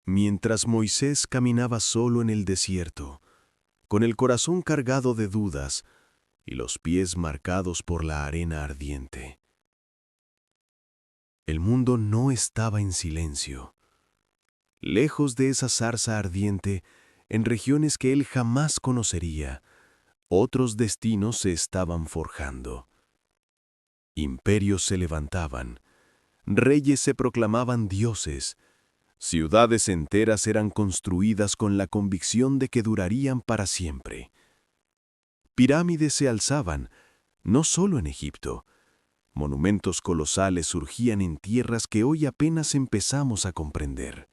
Mientras Moisés caminaba solo en el desierto, con el corazón cargado de dudas y los pies marcados por la arena ardiente. El mundo no estaba en silencio. Lejos de esa zarza ardiente, en regiones que él jamás conocería, otros destinos se estaban forjando. Imperios se levantaban, reyes se proclamaban dioses, ciudades enteras eran construidas con la convicción de que durarían para siempre. Pirámides se alzaban, no solo en Egipto. Monumentos colosales surgían en tierras que hoy apenas empezamos a comprender.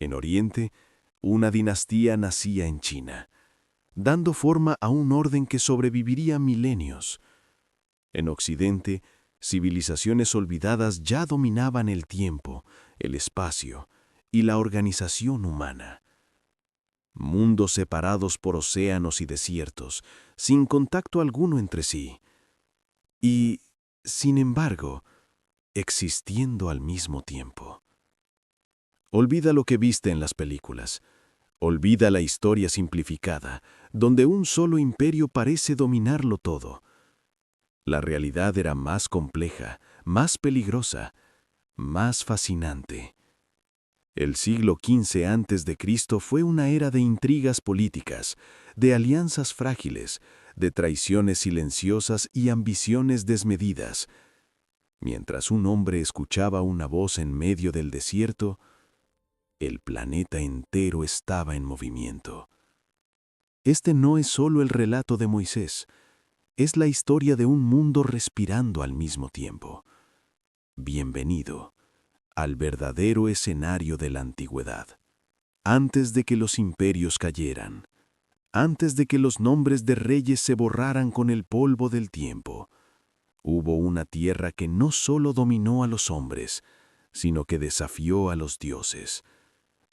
En Oriente, una dinastía nacía en China, dando forma a un orden que sobreviviría milenios. En Occidente, civilizaciones olvidadas ya dominaban el tiempo, el espacio y la organización humana. Mundos separados por océanos y desiertos, sin contacto alguno entre sí. Y, sin embargo, existiendo al mismo tiempo. Olvida lo que viste en las películas. Olvida la historia simplificada, donde un solo imperio parece dominarlo todo. La realidad era más compleja, más peligrosa, más fascinante. El siglo XV a.C. fue una era de intrigas políticas, de alianzas frágiles, de traiciones silenciosas y ambiciones desmedidas. Mientras un hombre escuchaba una voz en medio del desierto, el planeta entero estaba en movimiento. Este no es solo el relato de Moisés, es la historia de un mundo respirando al mismo tiempo. Bienvenido al verdadero escenario de la antigüedad. Antes de que los imperios cayeran, antes de que los nombres de reyes se borraran con el polvo del tiempo, hubo una tierra que no solo dominó a los hombres, sino que desafió a los dioses.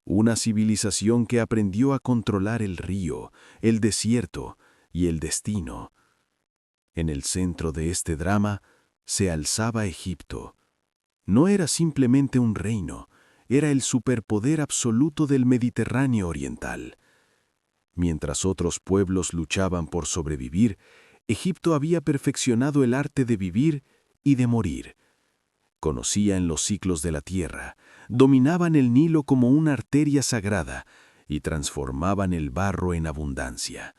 Una civilización que aprendió a controlar el río, el desierto y el destino. En el centro de este drama se alzaba Egipto. No era simplemente un reino, era el superpoder absoluto del Mediterráneo oriental. Mientras otros pueblos luchaban por sobrevivir, Egipto había perfeccionado el arte de vivir y de morir. Conocían los ciclos de la tierra, dominaban el Nilo como una arteria sagrada y transformaban el barro en abundancia.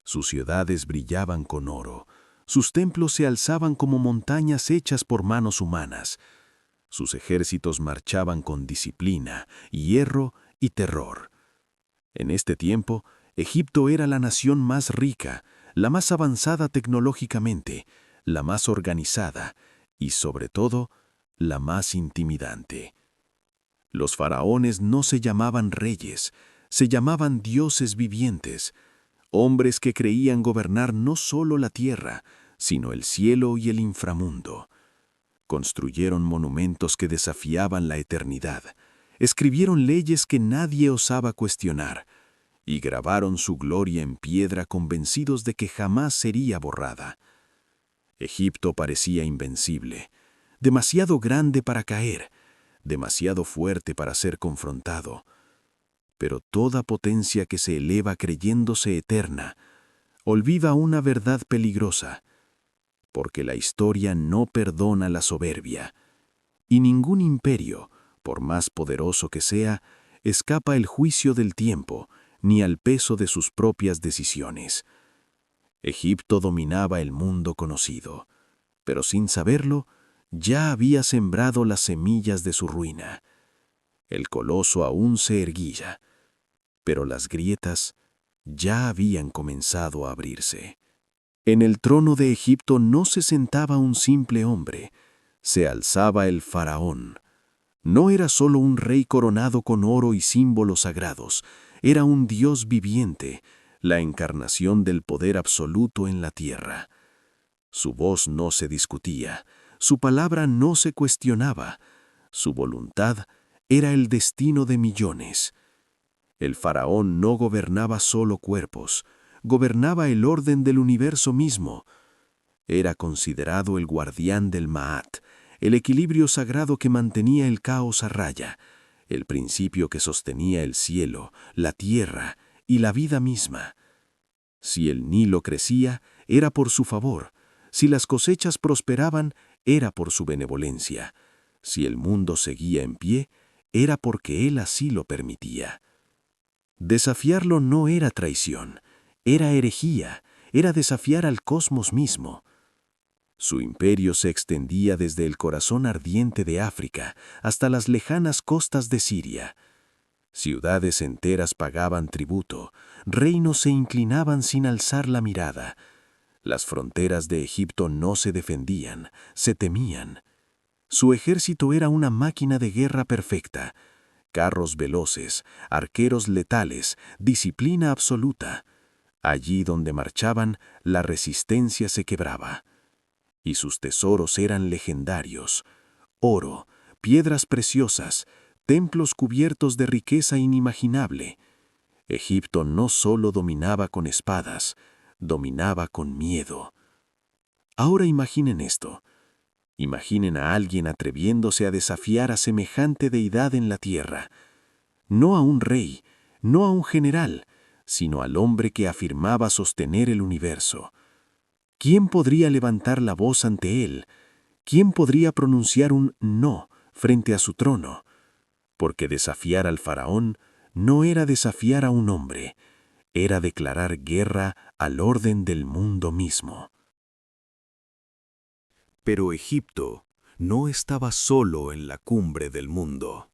Sus ciudades brillaban con oro, sus templos se alzaban como montañas hechas por manos humanas. Sus ejércitos marchaban con disciplina, hierro y terror. En este tiempo, Egipto era la nación más rica, la más avanzada tecnológicamente, la más organizada y, sobre todo, la más intimidante. Los faraones no se llamaban reyes, se llamaban dioses vivientes, hombres que creían gobernar no solo la tierra, sino el cielo y el inframundo. Construyeron monumentos que desafiaban la eternidad, escribieron leyes que nadie osaba cuestionar, y grabaron su gloria en piedra convencidos de que jamás sería borrada. Egipto parecía invencible, demasiado grande para caer, demasiado fuerte para ser confrontado. Pero toda potencia que se eleva creyéndose eterna, olvida una verdad peligrosa, porque la historia no perdona la soberbia, y ningún imperio, por más poderoso que sea, escapa el juicio del tiempo, ni al peso de sus propias decisiones. Egipto dominaba el mundo conocido, pero sin saberlo, ya había sembrado las semillas de su ruina. El coloso aún se erguía, pero las grietas ya habían comenzado a abrirse. En el trono de Egipto no se sentaba un simple hombre, se alzaba el faraón. No era solo un rey coronado con oro y símbolos sagrados, era un dios viviente, la encarnación del poder absoluto en la tierra. Su voz no se discutía, su palabra no se cuestionaba, su voluntad era el destino de millones. El faraón no gobernaba solo cuerpos, gobernaba el orden del universo mismo. Era considerado el guardián del Maat, el equilibrio sagrado que mantenía el caos a raya, el principio que sostenía el cielo, la tierra y la vida misma. Si el Nilo crecía, era por su favor. Si las cosechas prosperaban, era por su benevolencia. Si el mundo seguía en pie, era porque él así lo permitía. Desafiarlo no era traición, era herejía, era desafiar al cosmos mismo. Su imperio se extendía desde el corazón ardiente de África hasta las lejanas costas de Siria. Ciudades enteras pagaban tributo, reinos se inclinaban sin alzar la mirada. Las fronteras de Egipto no se defendían, se temían. Su ejército era una máquina de guerra perfecta. Carros veloces, arqueros letales, disciplina absoluta. Allí donde marchaban, la resistencia se quebraba. Y sus tesoros eran legendarios: oro, piedras preciosas, templos cubiertos de riqueza inimaginable. Egipto no solo dominaba con espadas, dominaba con miedo. Ahora imaginen esto. Imaginen a alguien atreviéndose a desafiar a semejante deidad en la tierra. No a un rey, no a un general, sino al hombre que afirmaba sostener el universo. ¿Quién podría levantar la voz ante él? ¿Quién podría pronunciar un no frente a su trono? Porque desafiar al faraón no era desafiar a un hombre, era declarar guerra al orden del mundo mismo. Pero Egipto no estaba solo en la cumbre del mundo.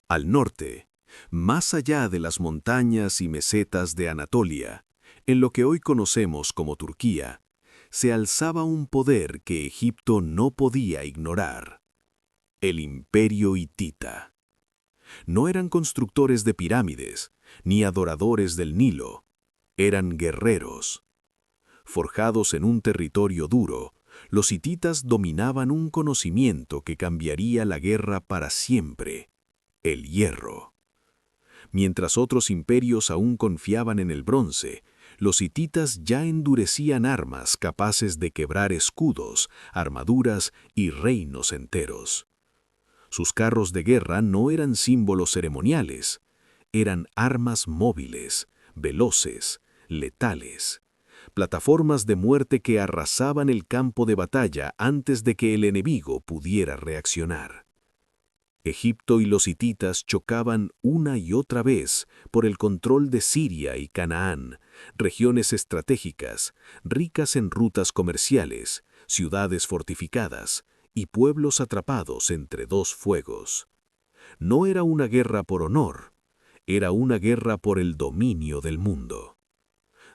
Al norte, más allá de las montañas y mesetas de Anatolia, en lo que hoy conocemos como Turquía, se alzaba un poder que Egipto no podía ignorar: el Imperio Hitita. No eran constructores de pirámides, ni adoradores del Nilo, eran guerreros. Forjados en un territorio duro, los hititas dominaban un conocimiento que cambiaría la guerra para siempre: el hierro. Mientras otros imperios aún confiaban en el bronce, los hititas ya endurecían armas capaces de quebrar escudos, armaduras y reinos enteros. Sus carros de guerra no eran símbolos ceremoniales, eran armas móviles, veloces, letales. Plataformas de muerte que arrasaban el campo de batalla antes de que el enemigo pudiera reaccionar. Egipto y los hititas chocaban una y otra vez por el control de Siria y Canaán, regiones estratégicas, ricas en rutas comerciales, ciudades fortificadas y pueblos atrapados entre dos fuegos. No era una guerra por honor, era una guerra por el dominio del mundo.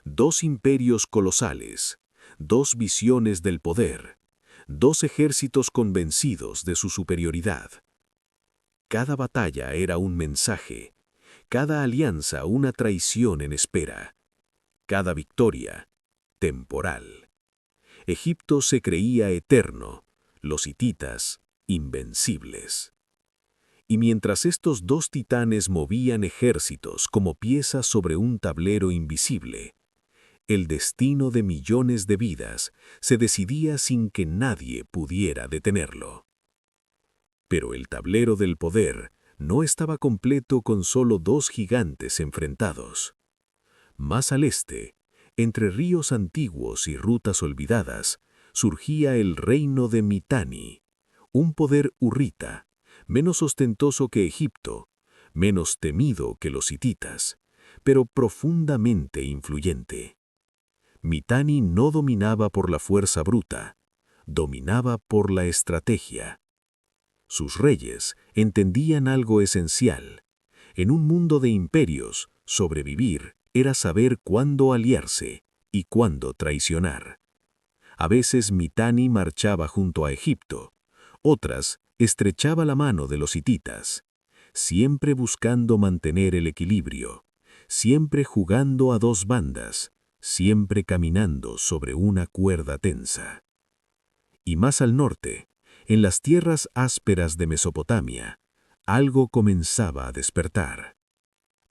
Dos imperios colosales, dos visiones del poder, dos ejércitos convencidos de su superioridad. Cada batalla era un mensaje, cada alianza una traición en espera, cada victoria temporal. Egipto se creía eterno, los hititas invencibles. Y mientras estos dos titanes movían ejércitos como piezas sobre un tablero invisible, el destino de millones de vidas se decidía sin que nadie pudiera detenerlo. Pero el tablero del poder no estaba completo con solo dos gigantes enfrentados. Más al este, entre ríos antiguos y rutas olvidadas, surgía el reino de Mitanni, un poder hurrita, menos ostentoso que Egipto, menos temido que los hititas, pero profundamente influyente. Mitanni no dominaba por la fuerza bruta, dominaba por la estrategia. Sus reyes entendían algo esencial. En un mundo de imperios, sobrevivir era saber cuándo aliarse y cuándo traicionar. A veces Mitanni marchaba junto a Egipto, otras estrechaba la mano de los hititas, siempre buscando mantener el equilibrio, siempre jugando a dos bandas, siempre caminando sobre una cuerda tensa. Y más al norte, en las tierras ásperas de Mesopotamia, algo comenzaba a despertar: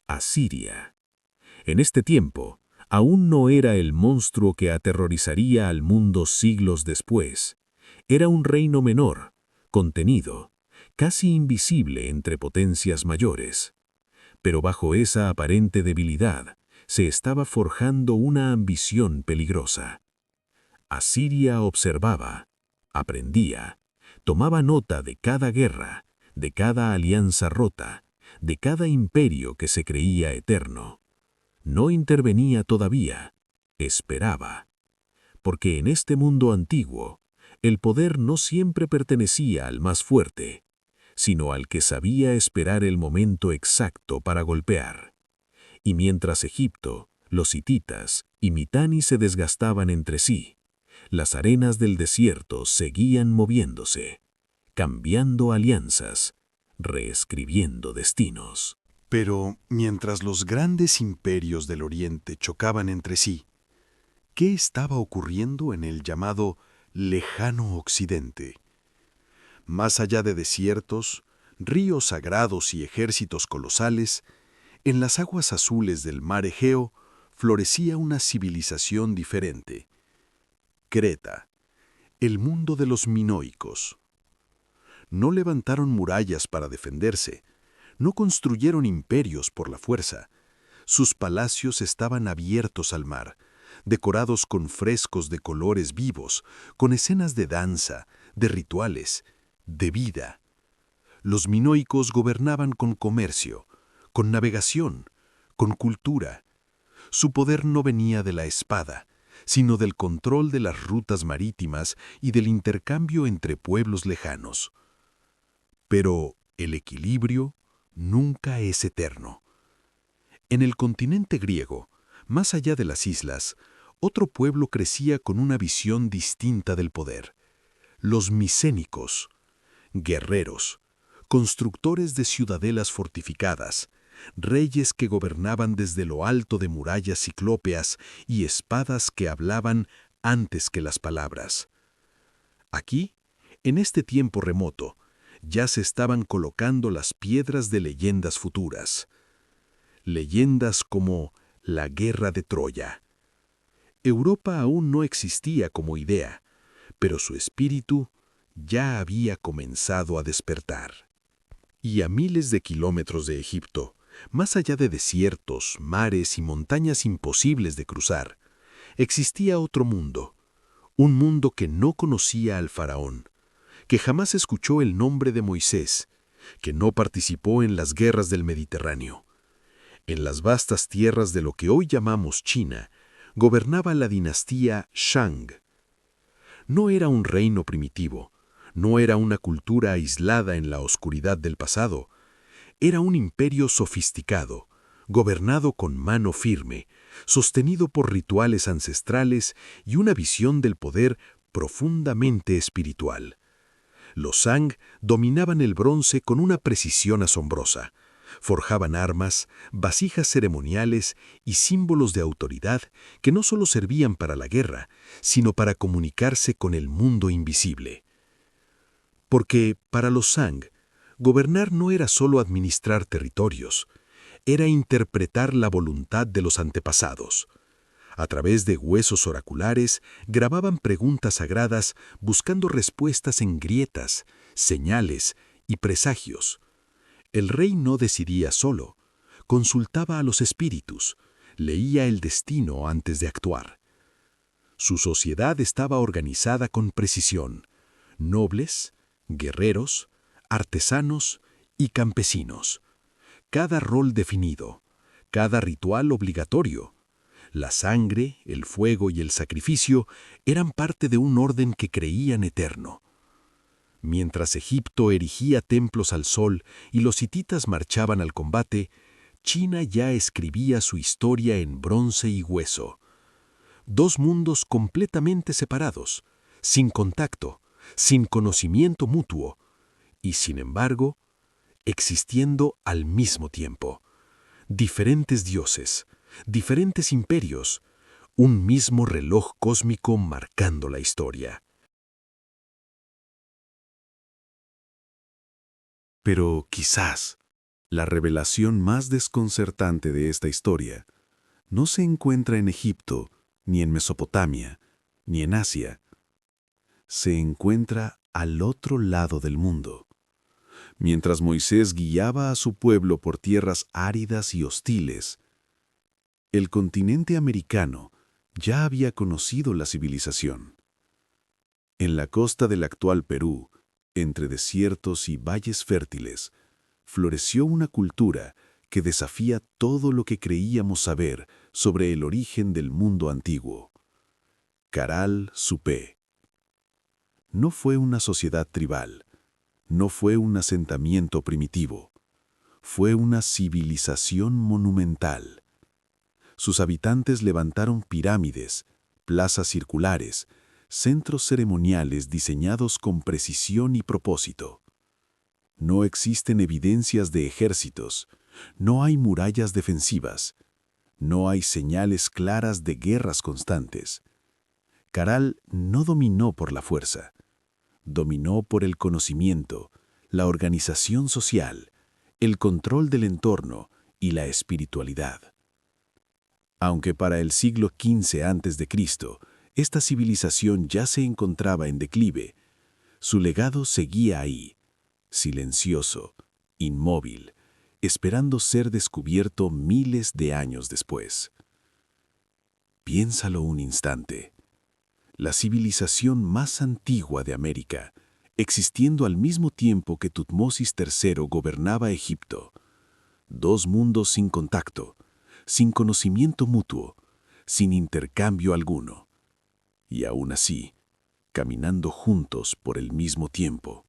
Asiria. En este tiempo, aún no era el monstruo que aterrorizaría al mundo siglos después. Era un reino menor, contenido, casi invisible entre potencias mayores. Pero bajo esa aparente debilidad se estaba forjando una ambición peligrosa. Asiria observaba, aprendía, tomaba nota de cada guerra, de cada alianza rota, de cada imperio que se creía eterno. No intervenía todavía, esperaba. Porque en este mundo antiguo, el poder no siempre pertenecía al más fuerte, sino al que sabía esperar el momento exacto para golpear. Y mientras Egipto, los hititas y Mitanni se desgastaban entre sí, las arenas del desierto seguían moviéndose, cambiando alianzas, reescribiendo destinos. Pero mientras los grandes imperios del Oriente chocaban entre sí, ¿qué estaba ocurriendo en el llamado lejano Occidente? Más allá de desiertos, ríos sagrados y ejércitos colosales, en las aguas azules del mar Egeo florecía una civilización diferente. Creta, el mundo de los minoicos. No levantaron murallas para defenderse, no construyeron imperios por la fuerza. Sus palacios estaban abiertos al mar, decorados con frescos de colores vivos, con escenas de danza, de rituales, de vida. Los minoicos gobernaban con comercio, con navegación, con cultura. Su poder no venía de la espada, sino del control de las rutas marítimas y del intercambio entre pueblos lejanos. Pero el equilibrio nunca es eterno. En el continente griego, más allá de las islas, otro pueblo crecía con una visión distinta del poder. Los micénicos, guerreros, constructores de ciudadelas fortificadas, reyes que gobernaban desde lo alto de murallas ciclópeas y espadas que hablaban antes que las palabras. Aquí, en este tiempo remoto, ya se estaban colocando las piedras de leyendas futuras. Leyendas como la Guerra de Troya. Europa aún no existía como idea, pero su espíritu ya había comenzado a despertar. Y a miles de kilómetros de Egipto, más allá de desiertos, mares y montañas imposibles de cruzar, existía otro mundo, un mundo que no conocía al faraón, que jamás escuchó el nombre de Moisés, que no participó en las guerras del Mediterráneo. En las vastas tierras de lo que hoy llamamos China, gobernaba la dinastía Shang. No era un reino primitivo, no era una cultura aislada en la oscuridad del pasado, era un imperio sofisticado, gobernado con mano firme, sostenido por rituales ancestrales y una visión del poder profundamente espiritual. Los Shang dominaban el bronce con una precisión asombrosa. Forjaban armas, vasijas ceremoniales y símbolos de autoridad que no solo servían para la guerra, sino para comunicarse con el mundo invisible. Porque, para los Shang, gobernar no era solo administrar territorios, era interpretar la voluntad de los antepasados. A través de huesos oraculares grababan preguntas sagradas buscando respuestas en grietas, señales y presagios. El rey no decidía solo, consultaba a los espíritus, leía el destino antes de actuar. Su sociedad estaba organizada con precisión: nobles, guerreros, artesanos y campesinos. Cada rol definido, cada ritual obligatorio. La sangre, el fuego y el sacrificio eran parte de un orden que creían eterno. Mientras Egipto erigía templos al sol y los hititas marchaban al combate, China ya escribía su historia en bronce y hueso. Dos mundos completamente separados, sin contacto, sin conocimiento mutuo, y sin embargo, existiendo al mismo tiempo. Diferentes dioses, diferentes imperios, un mismo reloj cósmico marcando la historia. Pero quizás la revelación más desconcertante de esta historia no se encuentra en Egipto, ni en Mesopotamia, ni en Asia. Se encuentra al otro lado del mundo. Mientras Moisés guiaba a su pueblo por tierras áridas y hostiles, el continente americano ya había conocido la civilización. En la costa del actual Perú, entre desiertos y valles fértiles, floreció una cultura que desafía todo lo que creíamos saber sobre el origen del mundo antiguo. Caral Supé. No fue una sociedad tribal, no fue un asentamiento primitivo, fue una civilización monumental. Sus habitantes levantaron pirámides, plazas circulares, centros ceremoniales diseñados con precisión y propósito. No existen evidencias de ejércitos, no hay murallas defensivas, no hay señales claras de guerras constantes. Caral no dominó por la fuerza, dominó por el conocimiento, la organización social, el control del entorno y la espiritualidad. Aunque para el siglo XV a.C., esta civilización ya se encontraba en declive, su legado seguía ahí, silencioso, inmóvil, esperando ser descubierto miles de años después. Piénsalo un instante. La civilización más antigua de América, existiendo al mismo tiempo que Tutmosis III gobernaba Egipto. Dos mundos sin contacto, sin conocimiento mutuo, sin intercambio alguno. Y aún así, caminando juntos por el mismo tiempo.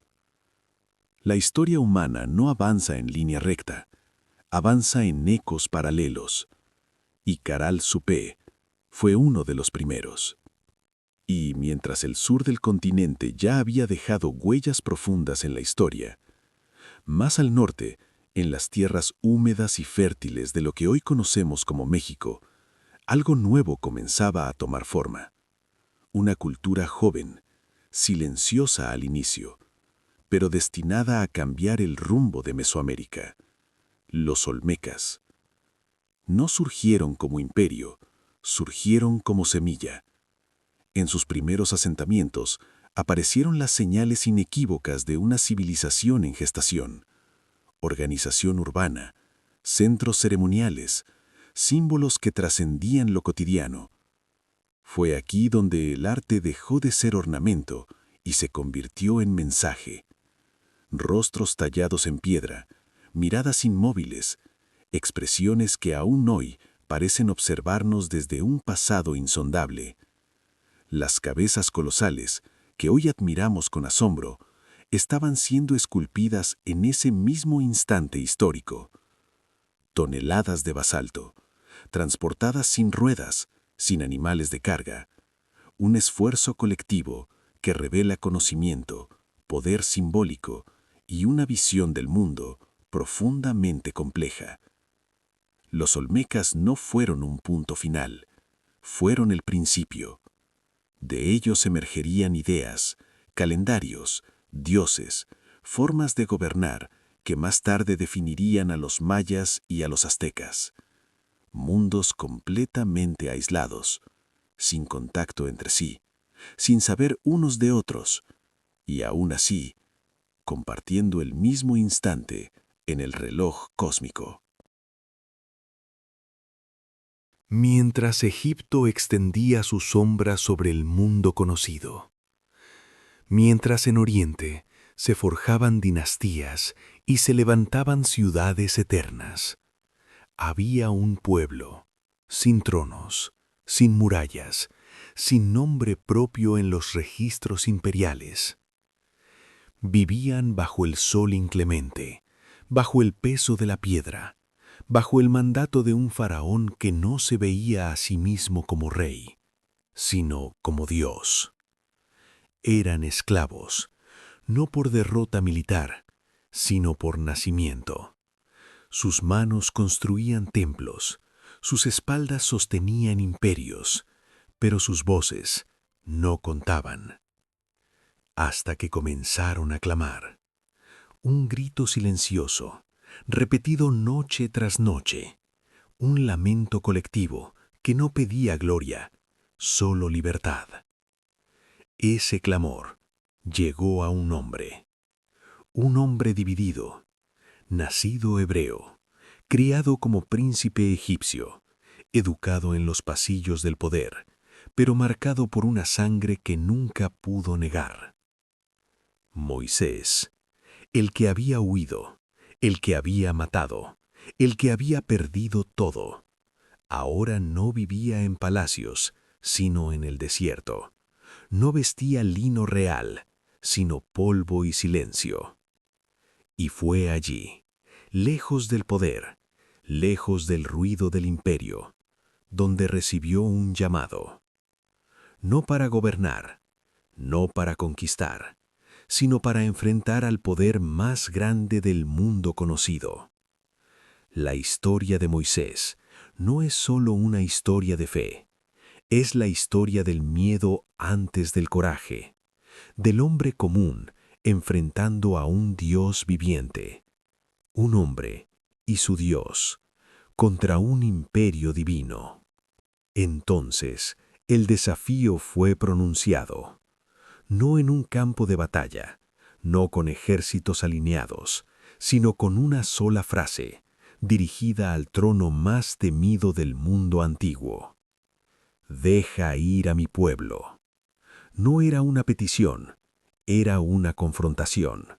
La historia humana no avanza en línea recta, avanza en ecos paralelos. Y Caral Supé fue uno de los primeros. Y mientras el sur del continente ya había dejado huellas profundas en la historia, más al norte, en las tierras húmedas y fértiles de lo que hoy conocemos como México, algo nuevo comenzaba a tomar forma. Una cultura joven, silenciosa al inicio, pero destinada a cambiar el rumbo de Mesoamérica. Los olmecas. No surgieron como imperio, surgieron como semilla. En sus primeros asentamientos aparecieron las señales inequívocas de una civilización en gestación. Organización urbana, centros ceremoniales, símbolos que trascendían lo cotidiano. Fue aquí donde el arte dejó de ser ornamento y se convirtió en mensaje. Rostros tallados en piedra, miradas inmóviles, expresiones que aún hoy parecen observarnos desde un pasado insondable. Las cabezas colosales, que hoy admiramos con asombro, estaban siendo esculpidas en ese mismo instante histórico. Toneladas de basalto, transportadas sin ruedas, sin animales de carga. Un esfuerzo colectivo que revela conocimiento, poder simbólico y una visión del mundo profundamente compleja. Los olmecas no fueron un punto final, fueron el principio. De ellos emergerían ideas, calendarios, dioses, formas de gobernar que más tarde definirían a los mayas y a los aztecas. Mundos completamente aislados, sin contacto entre sí, sin saber unos de otros, y aún así, compartiendo el mismo instante en el reloj cósmico. Mientras Egipto extendía su sombra sobre el mundo conocido. Mientras en Oriente se forjaban dinastías y se levantaban ciudades eternas. Había un pueblo, sin tronos, sin murallas, sin nombre propio en los registros imperiales. Vivían bajo el sol inclemente, bajo el peso de la piedra, bajo el mandato de un faraón que no se veía a sí mismo como rey, sino como Dios. Eran esclavos, no por derrota militar, sino por nacimiento. Sus manos construían templos, sus espaldas sostenían imperios, pero sus voces no contaban. Hasta que comenzaron a clamar. Un grito silencioso, repetido noche tras noche. Un lamento colectivo que no pedía gloria, solo libertad. Ese clamor llegó a un hombre. un hombre dividido, nacido hebreo, criado como príncipe egipcio, educado en los pasillos del poder, pero marcado por una sangre que nunca pudo negar. Moisés, el que había huido, el que había matado, el que había perdido todo, ahora no vivía en palacios, sino en el desierto. No vestía lino real, sino polvo y silencio. Y fue allí, lejos del poder, lejos del ruido del imperio, donde recibió un llamado. No para gobernar, no para conquistar, sino para enfrentar al poder más grande del mundo conocido. La historia de Moisés no es solo una historia de fe, es la historia del miedo antes del coraje, del hombre común enfrentando a un Dios viviente, un hombre y su Dios, contra un imperio divino. Entonces, el desafío fue pronunciado, no en un campo de batalla, no con ejércitos alineados, sino con una sola frase, dirigida al trono más temido del mundo antiguo. Deja ir a mi pueblo. No era una petición, era una confrontación.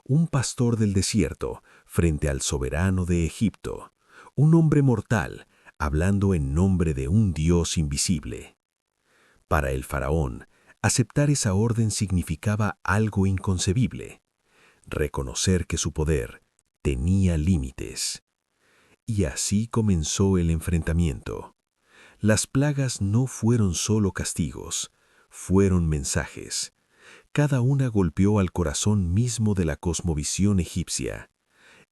Un pastor del desierto frente al soberano de Egipto, un hombre mortal hablando en nombre de un Dios invisible. Para el faraón, aceptar esa orden significaba algo inconcebible, reconocer que su poder tenía límites. Y así comenzó el enfrentamiento. Las plagas no fueron solo castigos, fueron mensajes. Cada una golpeó al corazón mismo de la cosmovisión egipcia.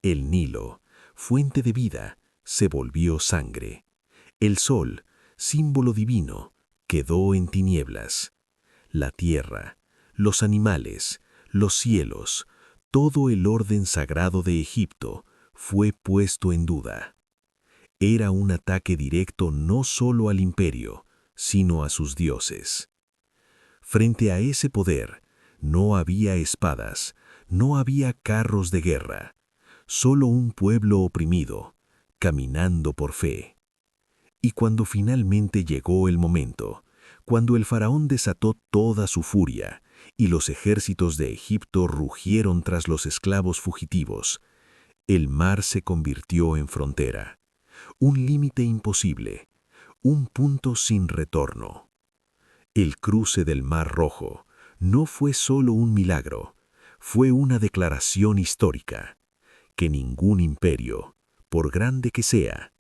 El Nilo, fuente de vida, se volvió sangre. El sol, símbolo divino, quedó en tinieblas. La tierra, los animales, los cielos, todo el orden sagrado de Egipto fue puesto en duda. Era un ataque directo no solo al imperio, sino a sus dioses. Frente a ese poder, no había espadas, no había carros de guerra, solo un pueblo oprimido, caminando por fe. Y cuando finalmente llegó el momento, cuando el faraón desató toda su furia y los ejércitos de Egipto rugieron tras los esclavos fugitivos, el mar se convirtió en frontera, un límite imposible, un punto sin retorno. El cruce del Mar Rojo no fue solo un milagro, fue una declaración histórica, que ningún imperio, por grande que sea,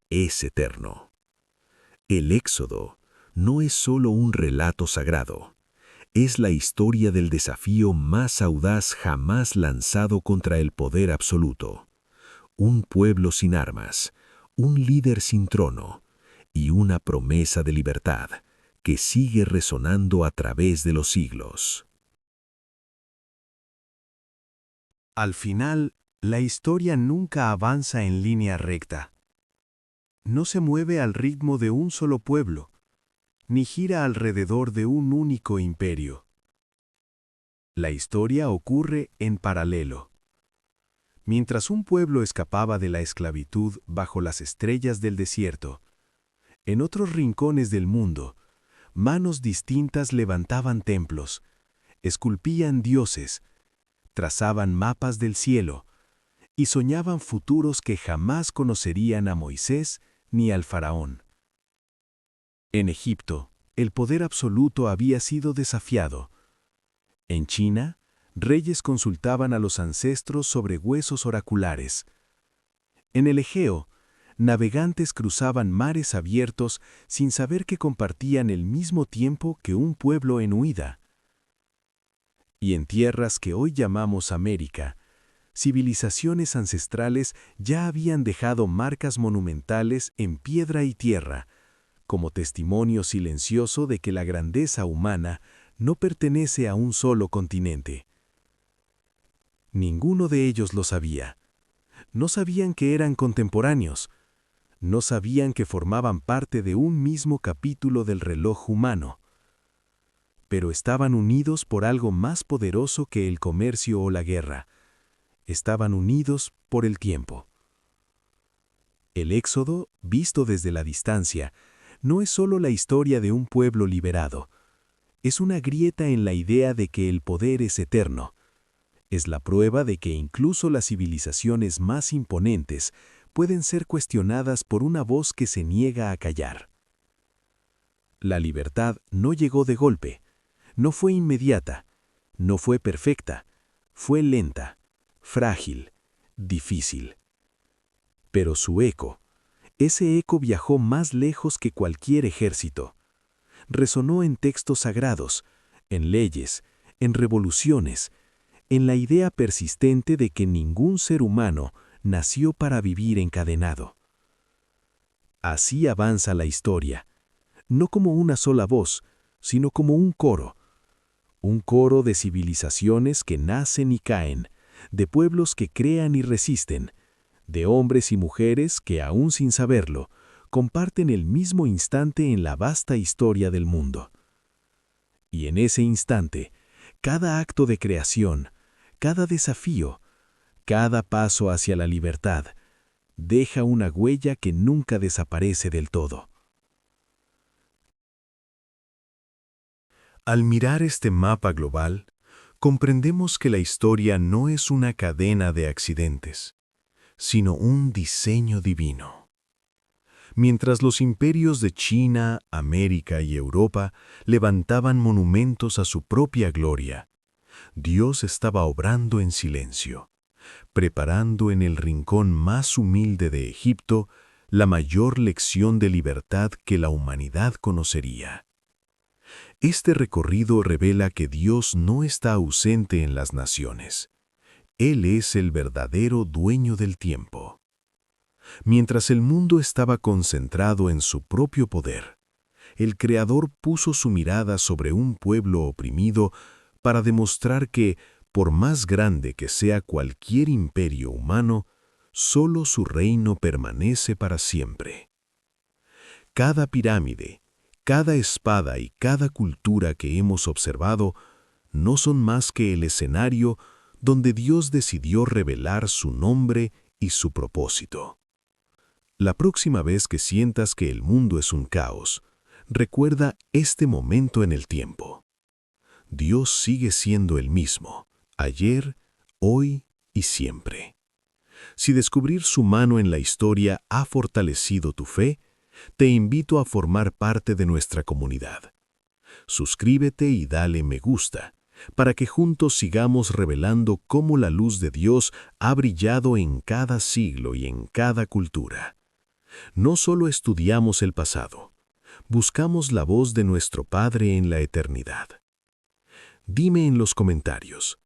es eterno. El Éxodo no es solo un relato sagrado, es la historia del desafío más audaz jamás lanzado contra el poder absoluto. Un pueblo sin armas, un líder sin trono y una promesa de libertad que sigue resonando a través de los siglos. Al final, la historia nunca avanza en línea recta. No se mueve al ritmo de un solo pueblo, ni gira alrededor de un único imperio. La historia ocurre en paralelo. Mientras un pueblo escapaba de la esclavitud bajo las estrellas del desierto, en otros rincones del mundo, manos distintas levantaban templos, esculpían dioses, trazaban mapas del cielo y soñaban futuros que jamás conocerían a Moisés ni al faraón. En Egipto, el poder absoluto había sido desafiado. En China, reyes consultaban a los ancestros sobre huesos oraculares. En el Egeo, navegantes cruzaban mares abiertos sin saber que compartían el mismo tiempo que un pueblo en huida. Y en tierras que hoy llamamos América, civilizaciones ancestrales ya habían dejado marcas monumentales en piedra y tierra, como testimonio silencioso de que la grandeza humana no pertenece a un solo continente. Ninguno de ellos lo sabía. No sabían que eran contemporáneos. No sabían que formaban parte de un mismo capítulo del reloj humano. Pero estaban unidos por algo más poderoso que el comercio o la guerra: estaban unidos por el tiempo. El Éxodo, visto desde la distancia, no es solo la historia de un pueblo liberado. Es una grieta en la idea de que el poder es eterno. Es la prueba de que incluso las civilizaciones más imponentes pueden ser cuestionadas por una voz que se niega a callar. La libertad no llegó de golpe, no fue inmediata, no fue perfecta, fue lenta, frágil, difícil. Pero su eco, ese eco viajó más lejos que cualquier ejército. Resonó en textos sagrados, en leyes, en revoluciones, en la idea persistente de que ningún ser humano nació para vivir encadenado. Así avanza la historia, no como una sola voz, sino como un coro de civilizaciones que nacen y caen, de pueblos que crean y resisten, de hombres y mujeres que, aún sin saberlo, comparten el mismo instante en la vasta historia del mundo. Y en ese instante, cada acto de creación, cada desafío, cada paso hacia la libertad, deja una huella que nunca desaparece del todo. Al mirar este mapa global, comprendemos que la historia no es una cadena de accidentes, sino un diseño divino. Mientras los imperios de China, América y Europa levantaban monumentos a su propia gloria, Dios estaba obrando en silencio, preparando en el rincón más humilde de Egipto la mayor lección de libertad que la humanidad conocería. Este recorrido revela que Dios no está ausente en las naciones. Él es el verdadero dueño del tiempo. Mientras el mundo estaba concentrado en su propio poder, el Creador puso su mirada sobre un pueblo oprimido para demostrar que, por más grande que sea cualquier imperio humano, solo su reino permanece para siempre. Cada pirámide, cada espada y cada cultura que hemos observado no son más que el escenario donde Dios decidió revelar su nombre y su propósito. La próxima vez que sientas que el mundo es un caos, recuerda este momento en el tiempo. Dios sigue siendo el mismo, ayer, hoy y siempre. Si descubrir su mano en la historia ha fortalecido tu fe, te invito a formar parte de nuestra comunidad. Suscríbete y dale me gusta, para que juntos sigamos revelando cómo la luz de Dios ha brillado en cada siglo y en cada cultura. No solo estudiamos el pasado, buscamos la voz de nuestro Padre en la eternidad. Dime en los comentarios,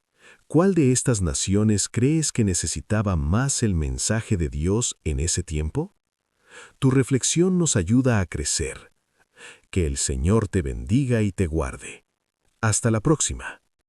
¿cuál de estas naciones crees que necesitaba más el mensaje de Dios en ese tiempo? Tu reflexión nos ayuda a crecer. Que el Señor te bendiga y te guarde. Hasta la próxima.